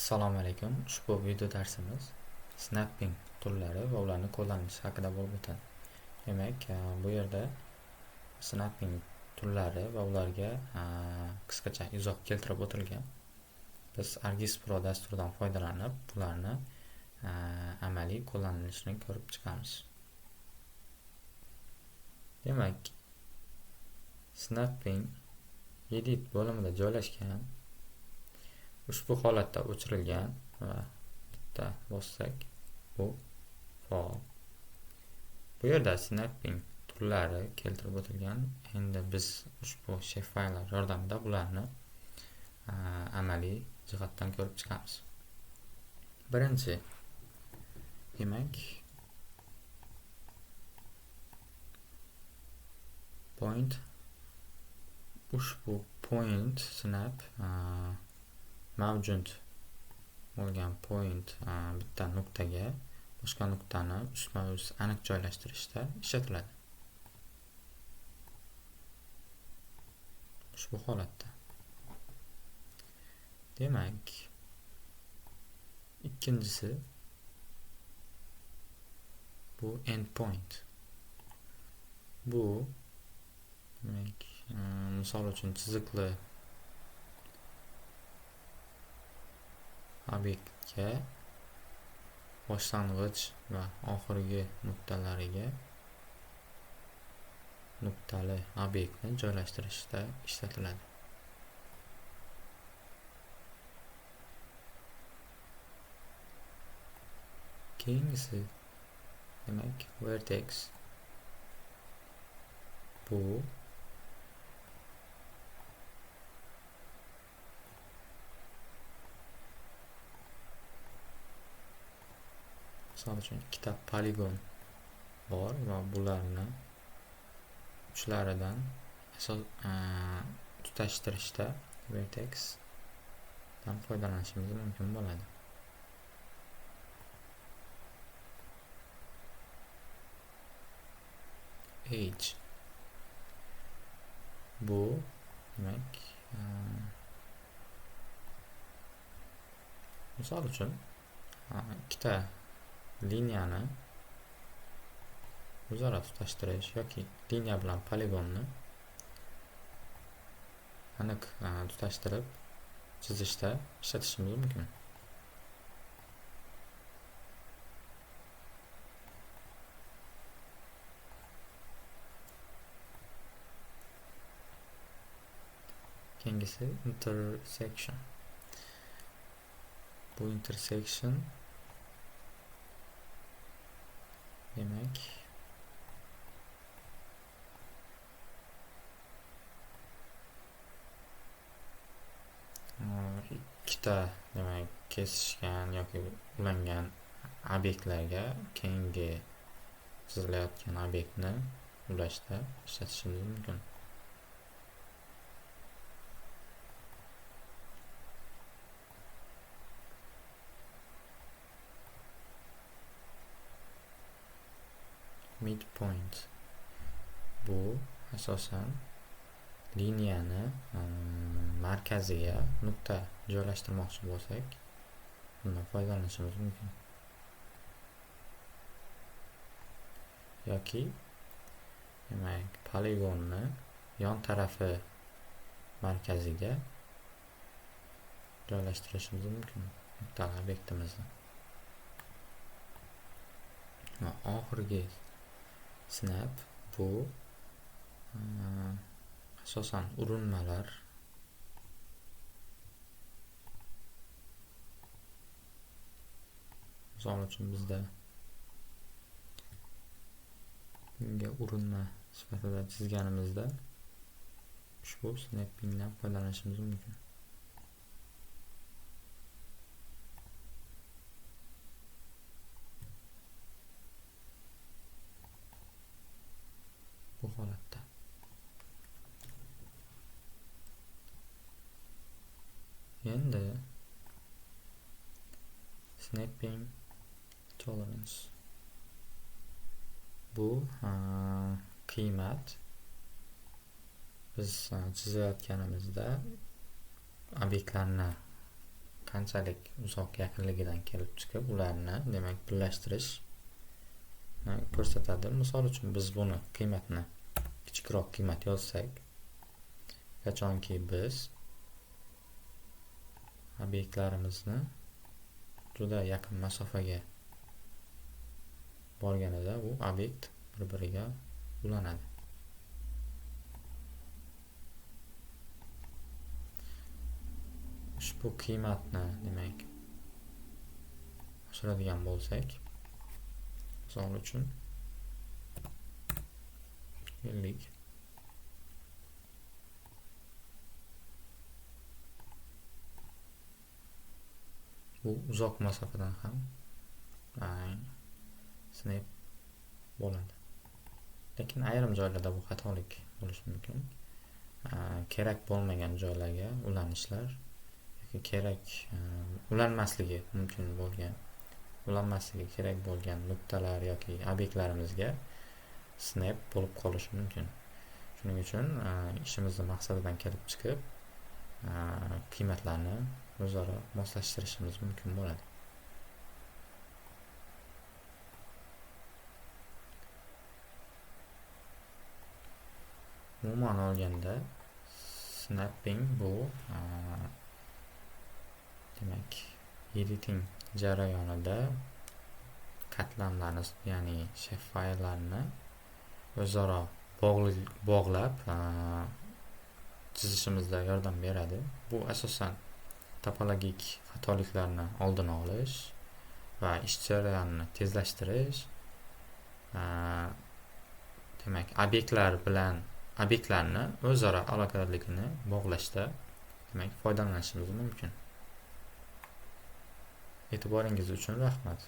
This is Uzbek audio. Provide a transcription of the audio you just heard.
Assalomu alaykum. Ushbu video darsimiz snapping turlari va ularni qo'llanishi haqida bo'lib o'tadi. Demak, bu yerda snapping turlari va ularga qisqacha izoh keltirib o'tilgan. Biz ArcGIS Pro dasturidan foydalanib, bularni amaliy qo'llanilishini ko'rib chiqamiz. Demak, snapping edit bo'limida joylashgan. Ushbu holatda o'chirilgan va bitta bossak bu faol. Bu yerda snapping turlari keltirib o'tilgan. Endi biz ushbu shapefaylar yordamida bularni amaliy jihatdan ko'rib chiqamiz. Birinchi, demak, point, ushbu point snap mavjud bo'lgan point bitta nuqtaga boshqa nuqtani ustma-ust aniq joylashtirishda ishlatiladi. Ushbu holatda. Demak, ikkinchisi bu endpoint. Bu demak, misol uchun chiziqli obyektga boshlang'ich va oxirgi nuqtalariga nuqtali obyektni joylashtirishda ishlatiladi. Keyingisi demak vertex. Bu misol uchun ikkita poligon bor va bularni uchlaridan tutashtirishda vertex dan foydalanishimiz mumkin bo'ladi. Edge. Bu demak misol uchun ikkita liniyani o'zaro tutashtirish yoki liniya bilan poligonni aniq tutashtirib chizishda ishlatishimiz mumkin. Keyingisi intersection. Bu intersection demak ikkita demak kesishgan yoki ulangan obyektlarga keyingi chizilayotgan obyektni ulashda ishlatishimiz mumkin. Midpoint. Bu asosan liniyani markaziga nuqta joylashtirmoqchi bo'lsak, bundan foydalanishimiz mumkin. Yoki demak poligonni yon tarafi markaziga joylashtirishimiz mumkin nuqtali obyektimizni. Va oxirgi snap bu asosan urinmalar misol uchun bizda bunga urinma sifatida chizganimizda ushbu snappingdan foydalanishimiz mumkin. Bu holatda. Endi snapping tolerance. Bu qiymat biz chizayotganimizda obyektlarni qanchalik uzoq yaqinligidan kelib chiqib ularni demak birlashtirish ko'rsatadi. Misol uchun biz buni qiymatni kichikroq qiymat yozsak, qachonki biz obyektlarimizni juda yaqin masofaga borganida u obyekt bir-biriga ulanadi. Ushbu qiymatni demak oshiradigan bo'lsak, misol uchun 50 bu uzoq masofadan ham sinab bo'ladi. Lekin ayrim joylarda bu xatolik bo'lishi mumkin. Kerak bo'lmagan joylarga ulanishlar yoki kerak ulanmasligi mumkin bo'lgan, ulanmasligi kerak bo'lgan nuqtalar yoki obyektlarimizga snap bo'lib qolishi mumkin. Shuning uchun ishimizni maqsadidan kelib chiqib qiymatlarni o'zaro moslashtirishimiz mumkin bo'ladi. Umuman olganda snapping bu demak editing jarayonida qatlamlarni, ya'ni shef fayllarni o'zaro bog'lab chizishimizda yordam beradi. Bu asosan topologik xatoliklarni oldini olish va ish jarayonini tezlashtirish, demak obyektlarni o'zaro aloqadorligini bog'lashda demak foydalanishimiz mumkin. E'tiboringiz uchun rahmat.